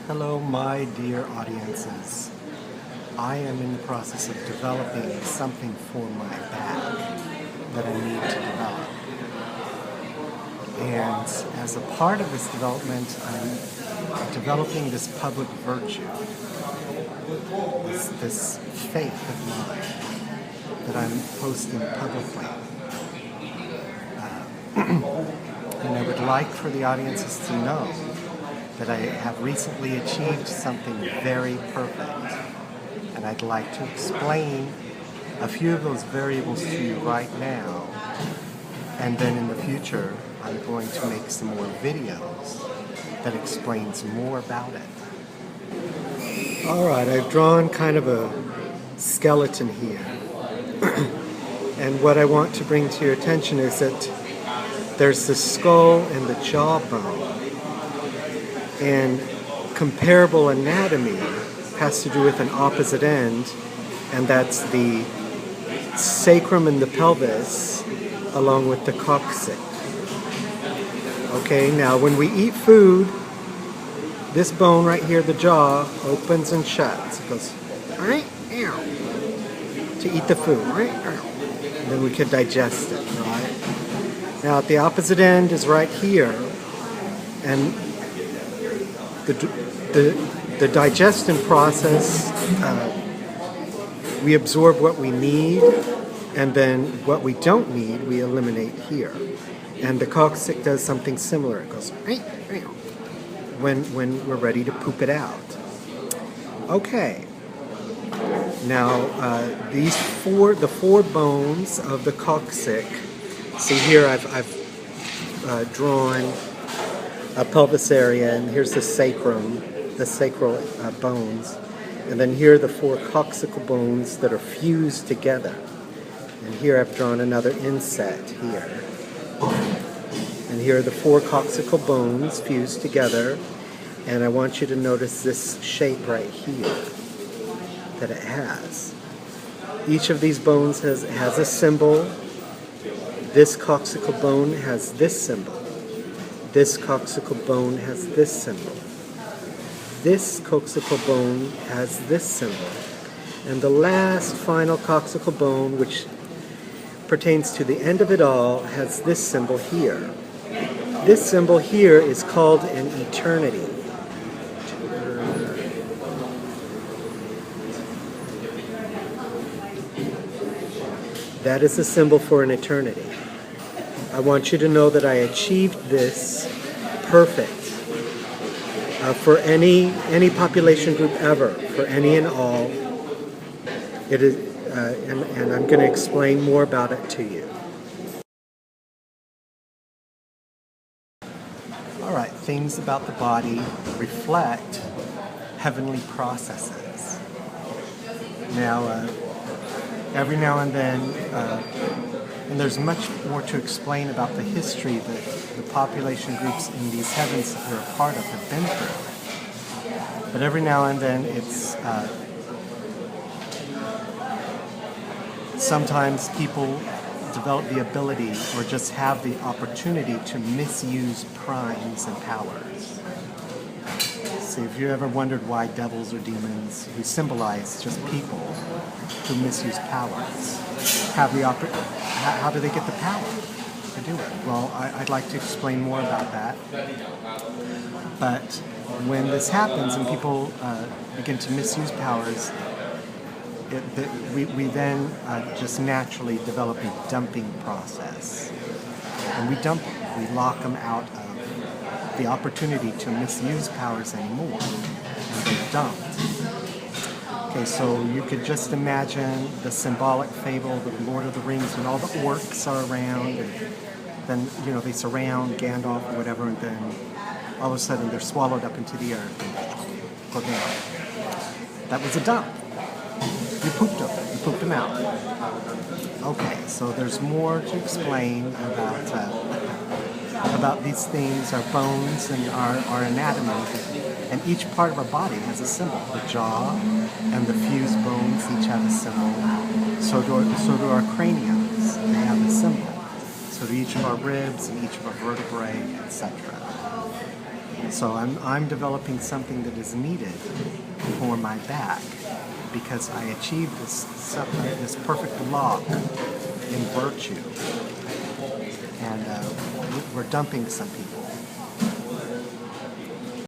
Hello, my dear audiences. I am in the process of developing something for my back that I need to develop. And as a part of this development, I'm developing this public virtue, this faith of mine that I'm posting publicly. And I would like for the audiences to know that I have recently achieved something very perfect. And I'd like to explain a few of those variables to you right now. And then in the future, I'm going to make some more videos that explains more about it. Alright, I've drawn kind of a skeleton here. And what I want to bring to your attention is that there's the skull and the jawbone. And comparable anatomy has to do with an opposite end, and that's the sacrum and the pelvis along with the coccyx. Okay, now when we eat food, this bone right here, the jaw, opens and shuts. It goes, right, ow, to eat the food, right, ow. And then we can digest it, right? Now at the opposite end is right here, and the digestion process, we absorb what we need, and then what we don't need, we eliminate here. And the coccyx does something similar. It goes when we're ready to poop it out. Okay. Now the four bones of the coccyx. See here, I've drawn a pelvis area, and here's the sacrum, the sacral bones, and then here are the four coccygeal bones that are fused together. And here I've drawn another inset here. And here are the four coccygeal bones fused together, and I want you to notice this shape right here that it has. Each of these bones has a symbol. This coccygeal bone has this symbol. This coccygeal bone has this symbol. This coccygeal bone has this symbol. And the last final coccygeal bone, which pertains to the end of it all, has this symbol here. This symbol here is called an eternity. That is the symbol for an eternity. I want you to know that I achieved this perfect for any population group ever, for any and all. It is, and I'm going to explain more about it to you. All right, things about the body reflect heavenly processes. Now, every now and then, and there's much more to explain about the history that the population groups in these heavens that we're a part of have been through. But every now and then it's sometimes people develop the ability or just have the opportunity to misuse primes and powers. So if you ever wondered why devils or demons, who symbolize just people who misuse powers, have the how do they get the power to do it? Well, I'd like to explain more about that. But when this happens and people begin to misuse powers, we then just naturally develop a dumping process. And we dump them. We lock them out of the opportunity to misuse powers anymore. And they're dumped. Okay, so you could just imagine the symbolic fable of the Lord of the Rings when all the orcs are around, and then, they surround Gandalf or whatever, and then all of a sudden they're swallowed up into the earth and go down. That was a dump. You pooped them. You pooped them out. Okay, so there's more to explain about these things, our bones and our anatomy. And each part of our body has a symbol. The jaw and the fused bones each have a symbol. So do our craniums. They have a symbol. So do each of our ribs and each of our vertebrae, etc. So I'm developing something that is needed for my back because I achieved this perfect lock in virtue. And we're dumping some people.